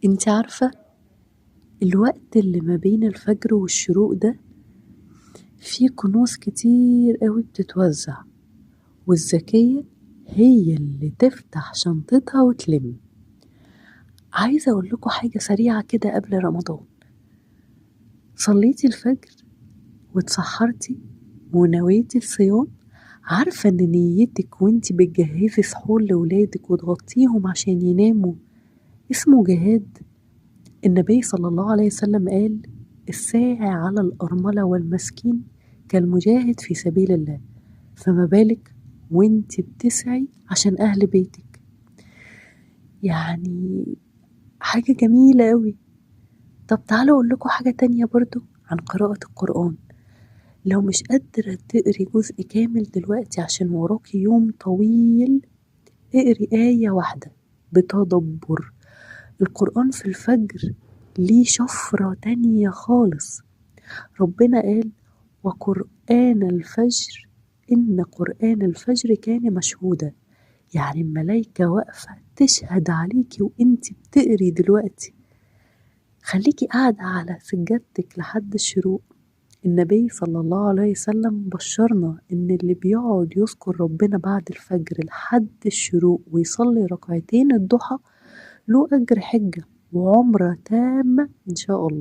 انت عارفة الوقت اللي ما بين الفجر والشروق ده فيه كنوز كتير قوي بتتوزع، والذكية هي اللي تفتح شنطتها وتلم. عايزة اقول لكم حاجة سريعة كده قبل رمضان. صليتي الفجر واتسحرتي ونويتي الصيام، عارفة ان نيتك وانتي بتجهزي سحور لولادك وتغطيهم عشان يناموا اسمه جهاد. النبي صلى الله عليه وسلم قال: الساعي على الأرملة والمسكين كالمجاهد في سبيل الله، فما بالك وانت بتسعي عشان أهل بيتك. يعني حاجة جميلة قوي. طب تعالوا أقول لكم حاجة تانية برضو عن قراءة القرآن. لو مش قادرة تقري جزء كامل دلوقتي عشان وراكي يوم طويل، اقري آية واحدة بتدبر. القرآن في الفجر ليه شفرة تانية خالص. ربنا قال: وقرآن الفجر إن قرآن الفجر كان مشهودا. يعني الملايكة واقفة تشهد عليكي وانتي بتقري دلوقتي. خليكي قاعدة على سجادتك لحد الشروق. النبي صلى الله عليه وسلم بشرنا إن اللي بيقعد يذكر ربنا بعد الفجر لحد الشروق ويصلي ركعتين الضحى له أجر حجة وعمرة تامة إن شاء الله.